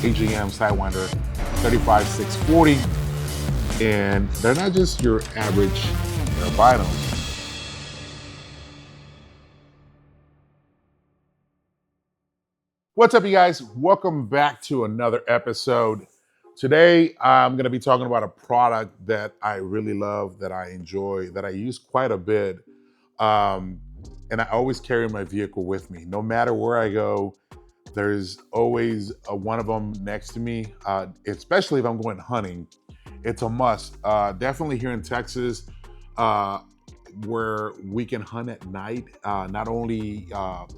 AGM Sidewinder 35640. And they're not just your average BINOS. What's up, you guys? Welcome back to another episode. Today, I'm going to be talking about a product that I really love, that I enjoy, that I use quite a bit. And I always carry my vehicle with me. No matter where I go, there's always one of them next to me, especially if I'm going hunting. It's a must. Definitely here in Texas, where we can hunt at night, not only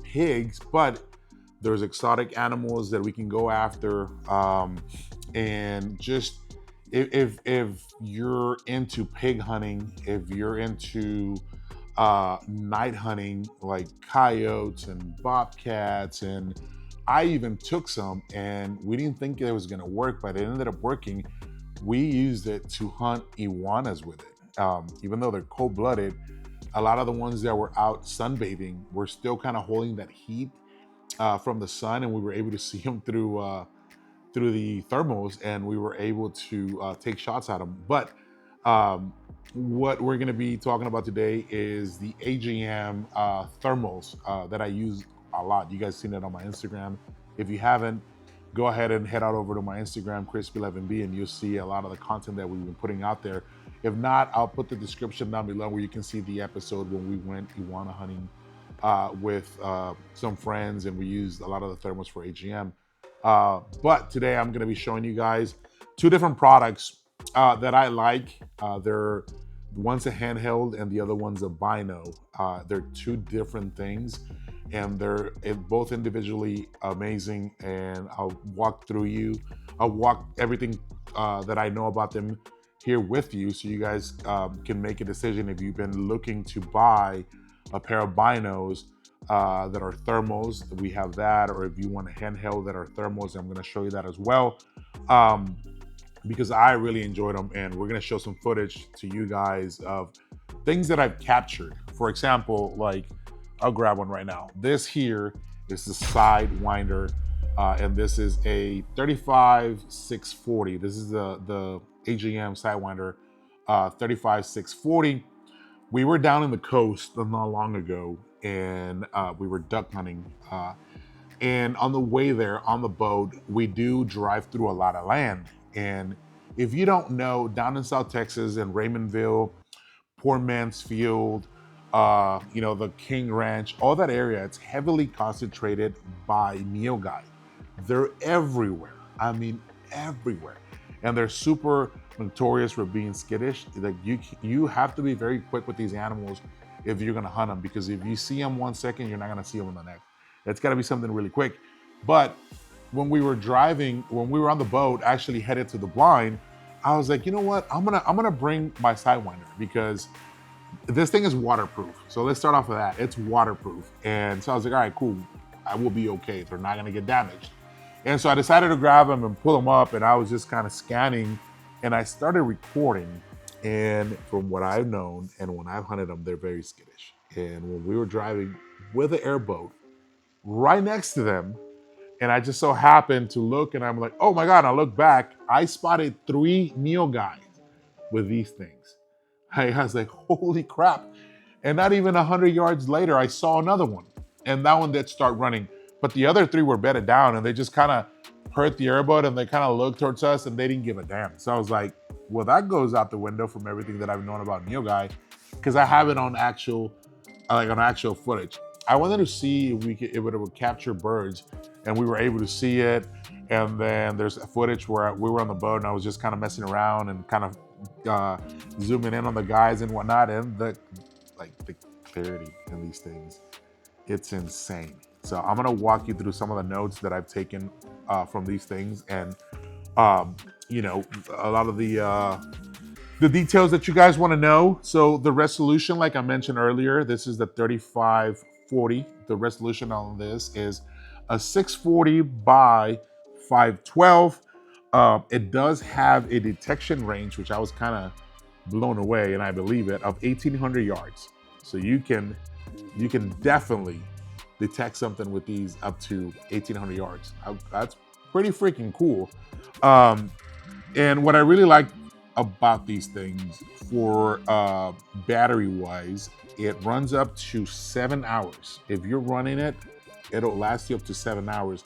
pigs, but there's exotic animals that we can go after. And just if you're into pig hunting, if you're into night hunting, like coyotes and bobcats, and I even took some, and we didn't think it was gonna work, but it ended up working. We used it to hunt iguanas with it. Even though they're cold-blooded, a lot of the ones that were out sunbathing were still kind of holding that heat from the sun, and we were able to see them through the thermals, and we were able to take shots at them. But what we're going to be talking about today is the AGM thermals that I use a lot. You guys seen it on my Instagram. If you haven't, go ahead and head out over to my Instagram, Crispy11B, and you'll see a lot of the content that we've been putting out there. If not, I'll put the description down below where you can see the episode when we went iguana hunting with some friends, and we used a lot of the thermals for AGM. But today I'm going to be showing you guys two different products that I like. They're one's a handheld and the other one's a bino. They're two different things, and they're both individually amazing. And I'll walk everything that I know about them here with you, so you guys can make a decision if you've been looking to buy a pair of binos that are thermals. We have that, or if you want a handheld that are thermals, I'm going to show you that as well, because I really enjoyed them, and we're going to show some footage to you guys of things that I've captured. For example, like I'll grab one right now. This here is the Sidewinder, and this is a 35640. This is the AGM Sidewinder 35640. We were down in the coast not long ago, and we were duck hunting. And on the way there, on the boat, we do drive through a lot of land. And if you don't know, down in South Texas, in Raymondville, Poor Mansfield, the King Ranch, all that area, it's heavily concentrated by nilgai. They're everywhere. I mean, everywhere. And they're super notorious for being skittish. Like you have to be very quick with these animals if you're gonna hunt them, because if you see them 1 second, you're not gonna see them in the next. It's gotta be something really quick. But when we were on the boat, actually headed to the blind, I was like, you know what? I'm gonna bring my Sidewinder, because this thing is waterproof. So let's start off with that. It's waterproof. And so I was like, all right, cool. I will be okay. They're not gonna get damaged. And so I decided to grab them and pull them up, and I was just kind of scanning, and I started recording. And from what I've known and when I've hunted them, they're very skittish. And when we were driving with an airboat right next to them, and I just so happened to look, and I'm like, oh my God, I look back, I spotted 3 nilgai with these things. I was like, holy crap. And not even 100 yards later, I saw another one, and that one did start running. But the other 3 were bedded down, and they just kind of heard the airboat, and they kind of looked towards us, and they didn't give a damn. So I was like, well, that goes out the window from everything that I've known about nilgai, because I have it on actual footage. I wanted to see if it would capture birds, and we were able to see it. And then there's footage where we were on the boat, and I was just kind of messing around and kind of zooming in on the guys and whatnot, and the clarity in these things, it's insane. So I'm gonna walk you through some of the notes that I've taken from these things, and a lot of the details that you guys want to know. So the resolution, like I mentioned earlier, this is the 3540. The resolution on this is a 640 by 512. It does have a detection range, which I was kind of blown away, and I believe it, of 1,800 yards. So you can definitely detect something with these up to 1,800 yards. That's pretty freaking cool. And what I really like about these things for battery wise, it runs up to 7 hours. If you're running it, it'll last you up to 7 hours.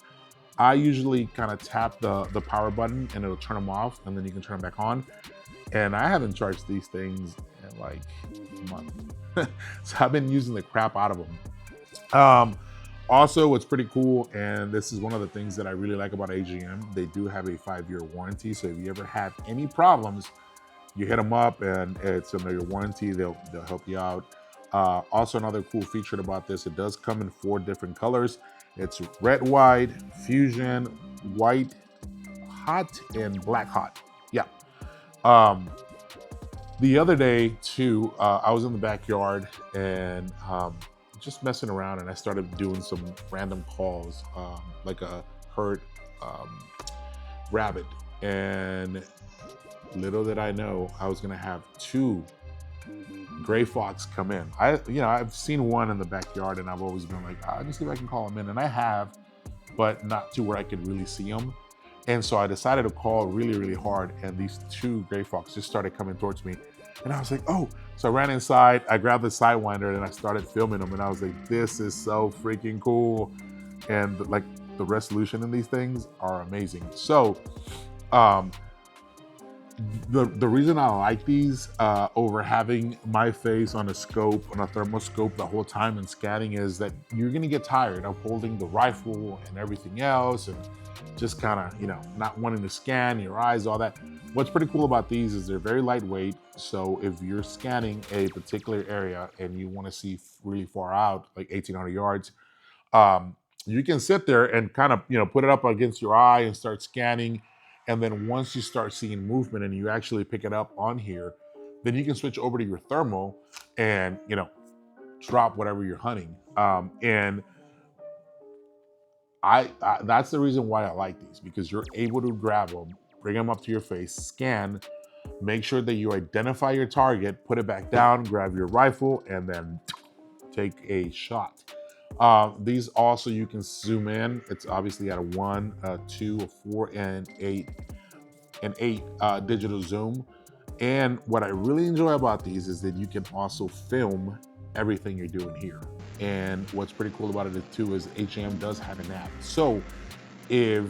I usually kind of tap the power button and it'll turn them off, and then you can turn them back on. And I haven't charged these things in like a month. So I've been using the crap out of them. Also, what's pretty cool, and this is one of the things that I really like about AGM, they do have a 5-year warranty. So if you ever have any problems, you hit them up and it's under your warranty, they'll help you out. Also, another cool feature about this, it does come in 4 different colors. It's red wide, fusion, white hot, and black hot. Yeah. The other day too, I was in the backyard and just messing around, and I started doing some random calls, like a herd rabbit. And little did I know I was gonna have 2 gray fox come in. I've seen one in the backyard, and I've always been like, let me see if I can call them in, and I have, but not to where I could really see them. And so I decided to call really, really hard, and these 2 gray fox just started coming towards me. And I was like, oh. So I ran inside, I grabbed the Sidewinder, and I started filming them, and I was like, this is so freaking cool. And like the resolution in these things are amazing. So the reason I like these over having my face on a scope, on a thermal scope the whole time and scanning, is that you're gonna get tired of holding the rifle and everything else and just kind of, not wanting to scan your eyes, all that. What's pretty cool about these is they're very lightweight. So if you're scanning a particular area and you want to see really far out, like 1,800 yards, you can sit there and kind of, put it up against your eye and start scanning. And then once you start seeing movement and you actually pick it up on here, then you can switch over to your thermal and, drop whatever you're hunting. And that's the reason why I like these, because you're able to grab them, bring them up to your face, scan, make sure that you identify your target, put it back down, grab your rifle, and then take a shot. These also, you can zoom in. It's obviously at a 1, 2, a 4, and 8 digital zoom. And what I really enjoy about these is that you can also film everything you're doing here. And what's pretty cool about it too is AGM does have an app. So if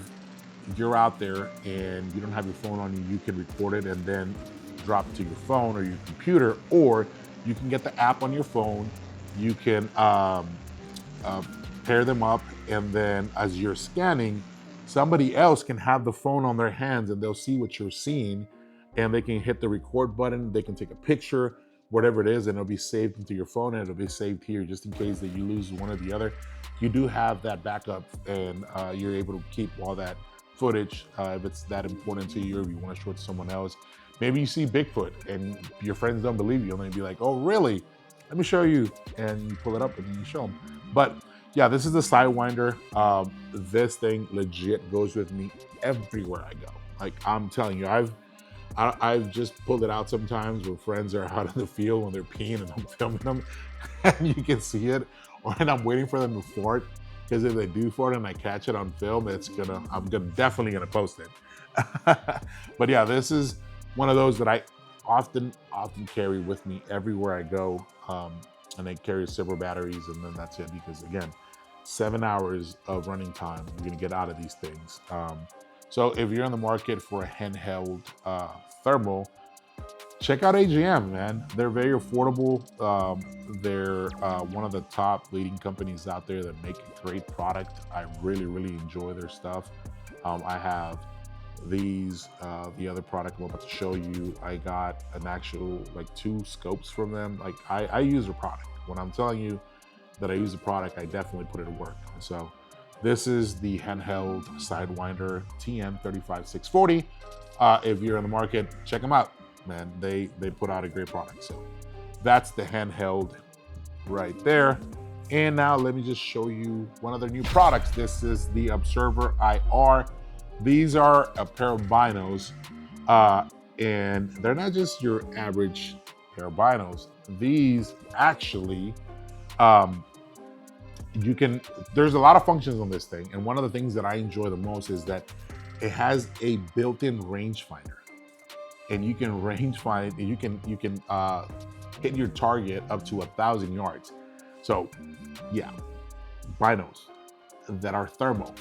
you're out there and you don't have your phone on you, you can record it and then drop it to your phone or your computer, or you can get the app on your phone. You can pair them up, and then as you're scanning, somebody else can have the phone on their hands and they'll see what you're seeing, and they can hit the record button, they can take a picture, whatever it is, and it'll be saved into your phone, and it'll be saved here just in case that you lose one or the other. You do have that backup, and you're able to keep all that footage if it's that important to you, or if you want to show it to someone else. Maybe you see Bigfoot and your friends don't believe you, and they'll be like, oh really? Let me show you. And you pull it up and then you show them. But yeah, this is the Sidewinder. This thing legit goes with me everywhere I go. Like, I'm telling you, I've just pulled it out sometimes when friends are out in the field when they're peeing and I'm filming them and you can see it, or and I'm waiting for them to fart, because if they do fart and I catch it on film, I'm definitely gonna post it. But yeah, this is one of those that I often carry with me everywhere I go, and I carry several batteries, and then that's it, because again, 7 hours of running time you're gonna get out of these things. So if you're in the market for a handheld thermal, check out AGM, man. They're very affordable. They're one of the top leading companies out there that make a great product. I really, really enjoy their stuff. I have these, the other product I'm about to show you, I got an actual, like, 2 scopes from them. Like, I use a product. When I'm telling you that I use a product, I definitely put it to work. So this is the handheld Sidewinder TM35640. If you're in the market, check them out, man. They put out a great product. So that's the handheld right there. And now let me just show you one of their new products. This is the ObservIR. These are a pair of binos, and they're not just your average pair of binos. These actually, there's a lot of functions on this thing, and one of the things that I enjoy the most is that it has a built-in rangefinder, and you can range find. You can hit your target up to 1,000 yards. So yeah, binos that are thermal,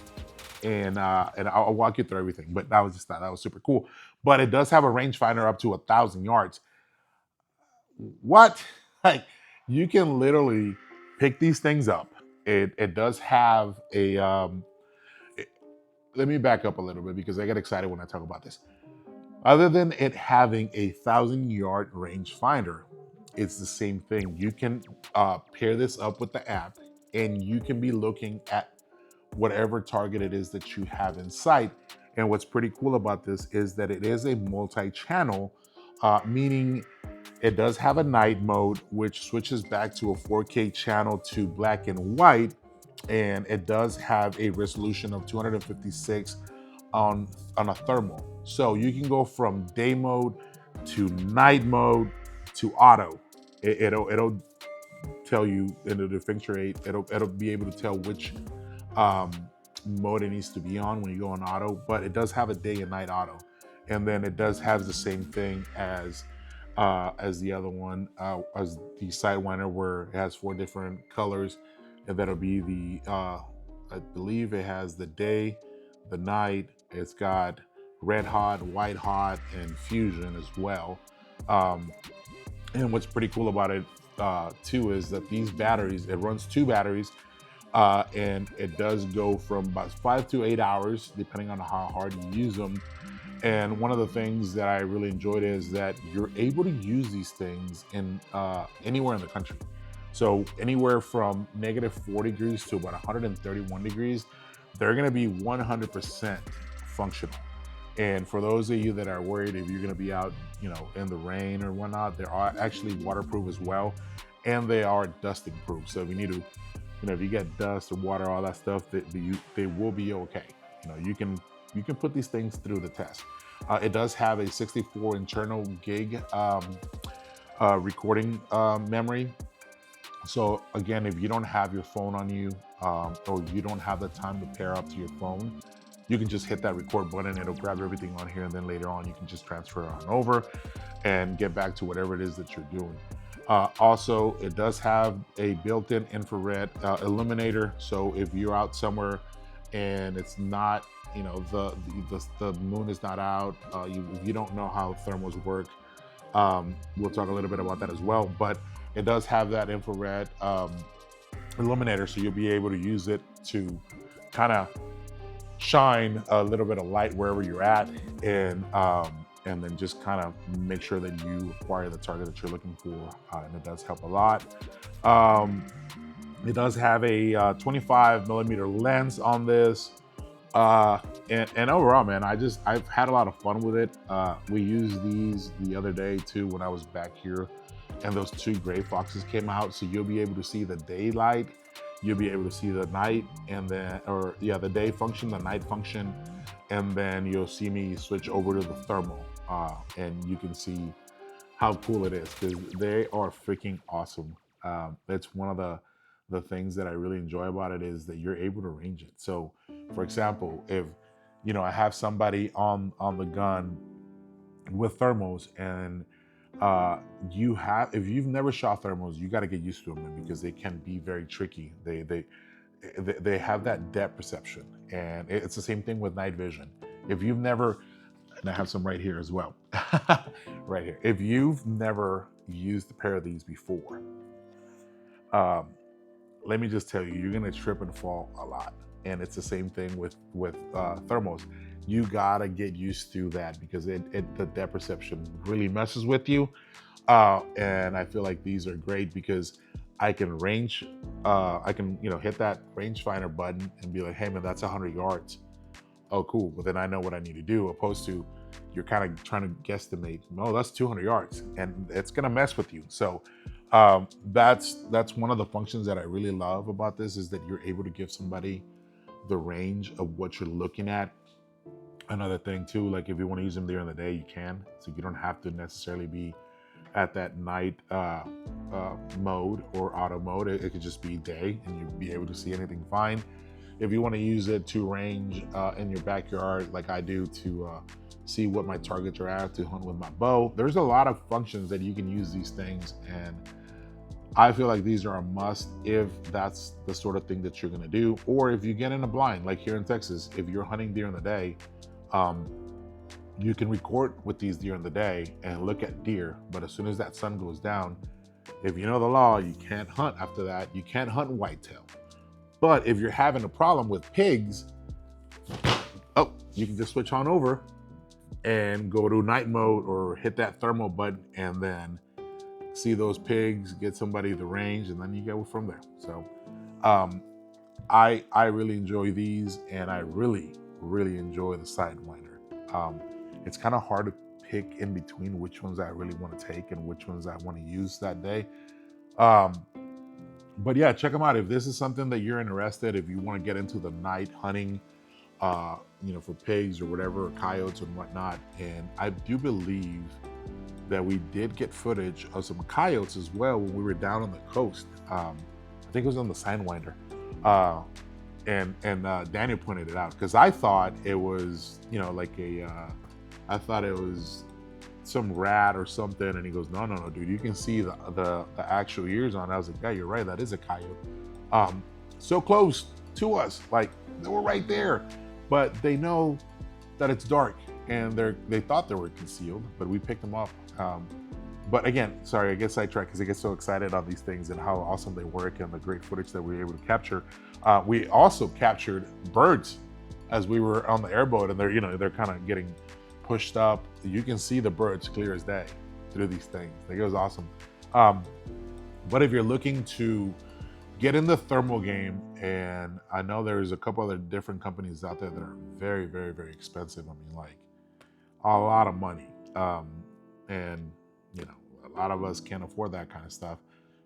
and I'll walk you through everything. But that was super cool. But it does have a rangefinder up to 1,000 yards. What? Like, you can literally pick these things up. It does have a let me back up a little bit because I get excited when I talk about this. Other than it having a 1,000-yard rangefinder, it's the same thing. You can pair this up with the app, and you can be looking at whatever target it is that you have in sight. And what's pretty cool about this is that it is a multi-channel, meaning it does have a night mode, which switches back to a 4K channel to black and white, and it does have a resolution of 256 on a thermal. So you can go from day mode to night mode to auto. It'll tell you in the differentiate. It'll be able to tell which mode it needs to be on when you go on auto. But it does have a day and night auto, and then it does have the same thing as the other one, as the Sidewinder, where it has 4 different colors, and that'll be the I believe it has the day, the night. It's got red hot, white hot, and fusion as well. And what's pretty cool about it too is that these batteries, it runs 2 batteries, and it does go from about 5 to 8 hours depending on how hard you use them. And one of the things that I really enjoyed is that you're able to use these things in anywhere in the country. So anywhere from -40 degrees to about 131 degrees, they're going to be 100% functional. And for those of you that are worried if you're going to be out, in the rain or whatnot, they are actually waterproof as well, and they are dusting proof. So if you need to, if you get dust or water, all that stuff, they will be okay. You can put these things through the test. It does have a 64 internal gig recording memory. So again, if you don't have your phone on you, or you don't have the time to pair up to your phone, you can just hit that record button. It'll grab everything on here, and then later on you can just transfer it on over and get back to whatever it is that you're doing. Also, it does have a built-in infrared illuminator. So if you're out somewhere and it's not, the moon is not out, if you don't know how thermals work, we'll talk a little bit about that as well. But it does have that infrared illuminator, so you'll be able to use it to kind of shine a little bit of light wherever you're at, and then just kind of make sure that you acquire the target that you're looking for, and it does help a lot. It does have a 25 millimeter lens on this, and overall, man, I've had a lot of fun with it. We used these the other day too when I was back here, and those 2 gray foxes came out, so you'll be able to see the daylight, you'll be able to see the night, and then, the day function, the night function, and then you'll see me switch over to the thermal, and you can see how cool it is, because they are freaking awesome. That's one of the things that I really enjoy about it, is that you're able to range it. So for example, if I have somebody on the gun with thermals, and if you've never shot thermals, you got to get used to them, because they can be very tricky. They have that depth perception, and it's the same thing with night vision. If you've never, and I have some right here as well, right here. If you've never used a pair of these before, let me just tell you, you're gonna trip and fall a lot. And it's the same thing with thermals. You gotta get used to that, because the depth perception really messes with you. And I feel like these are great because I can range, I can hit that rangefinder button and be like, hey man, that's 100 yards. Oh cool, well then I know what I need to do, opposed to you're kind of trying to guesstimate, no, that's 200 yards, and it's gonna mess with you. So that's one of the functions that I really love about this, is that you're able to give somebody the range of what you're looking at. Another thing too, like if you want to use them during the day, you can, so you don't have to necessarily be at that night mode or auto mode. It could just be day, and you'll be able to see anything fine. if you want to use it to range in your backyard like I do to see what my targets are at, to hunt with my bow. There's a lot of functions that you can use these things, and I feel like these are a must if that's the sort of thing that you're gonna do, or if you get in a blind, like here in Texas, if you're hunting deer in the day, you can record with these deer in the day and look at deer, but as soon as that sun goes down, if you know the law, you can't hunt after that. You can't hunt whitetail. But if you're having a problem with pigs, oh, you can just switch on over and go to night mode or hit that thermal button and then see those pigs, get somebody the range, and then you go from there. So I really enjoy these, and I really enjoy the Sidewinder. It's kind of hard to pick in between which ones I really want to take and which ones I want to use that day. But yeah, check them out if this is something that you're interested. If you want to get into the night hunting, you know, for pigs or whatever, or coyotes and whatnot. And I do believe that we did get footage of some coyotes as well when we were down on the coast. I think it was on the Sidewinder. And Daniel pointed it out, because I thought it was, you know, like I thought it was some rat or something, and he goes, no, dude, you can see the actual ears on it. I was like, yeah, you're right, that is a coyote. So close to us, like they were right there, but they know that it's dark, and they thought they were concealed, but we picked them up. But again, sorry, I get sidetracked because I get so excited on these things and how awesome they work and the great footage that we were able to capture. We also captured birds as we were on the airboat, and they're kind of getting pushed up. You can see the birds clear as day through these things. Like, it was awesome. But if you're looking to get in the thermal game, and I know there's a couple other different companies out there that are very expensive. I mean, like a lot of money. And you know, a lot of us can't afford that kind of stuff.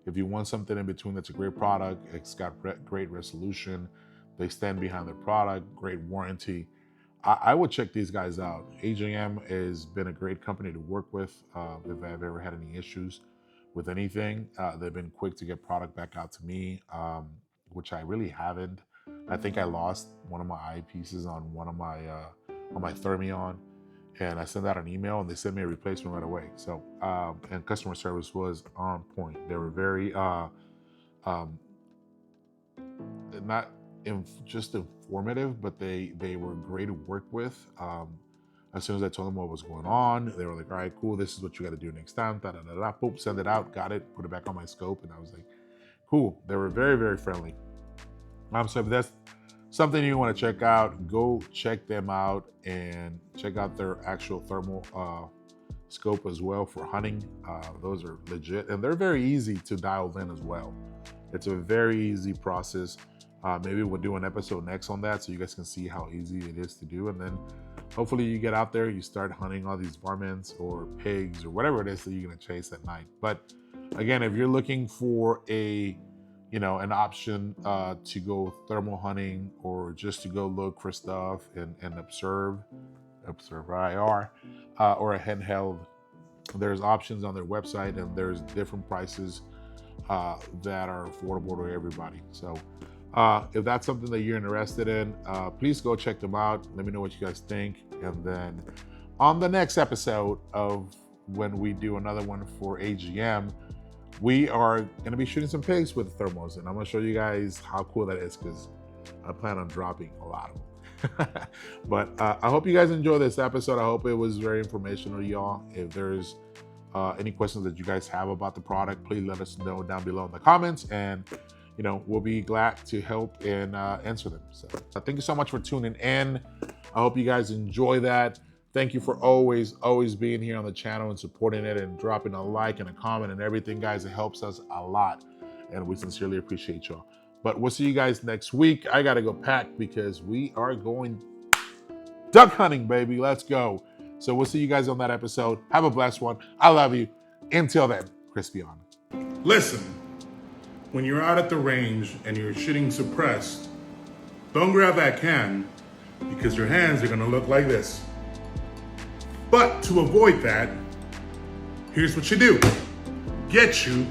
If you want something in between that's a great product, it's got great resolution, they stand behind their product, great warranty, I would check these guys out. AGM has been a great company to work with. If I've ever had any issues with anything, they've been quick to get product back out to me, which I really haven't. I think I lost one of my eyepieces on one of my on my Thermion, and I sent out an email and they sent me a replacement right away. So and customer service was on point. They were very not just informative, but they were great to work with. As soon as I told them what was going on, they were like, all right, cool, this is what you got to do next time. Boop, send it out, got it, put it back on my scope, and I was like, cool. They were very friendly. So if that's something you want to check out, go check them out and check out their actual thermal scope as well for hunting. Those are legit, and they're very easy to dial in as well. It's a very easy process. Maybe we'll do an episode next on that so you guys can see how easy it is to do. And then hopefully you get out there, you start hunting all these varmints or pigs or whatever it is that you're gonna chase at night. But again, if you're looking for an option to go thermal hunting or just to go look for stuff and ObservIR or a handheld, there's options on their website, and there's different prices that are affordable to everybody. So if that's something that you're interested in, please go check them out. Let me know what you guys think. And then on the next episode of when we do another one for AGM, we are going to be shooting some pigs with thermals, and I'm going to show you guys how cool that is, because I plan on dropping a lot of them. But I hope you guys enjoy this episode. I hope it was very informational, y'all. If there's any questions that you guys have about the product, please let us know down below in the comments, and we'll be glad to help and answer them. So thank you so much for tuning in. I hope you guys enjoy that. Thank you for always being here on the channel and supporting it and dropping a like and a comment and everything, guys. It helps us a lot, and we sincerely appreciate y'all. But we'll see you guys next week. I got to go pack because we are going duck hunting, baby. Let's go. So we'll see you guys on that episode. Have a blessed one. I love you. Until then, crispy on. Listen, when you're out at the range and you're shooting suppressed, don't grab that can, because your hands are going to look like this. But to avoid that, here's what you do. Get you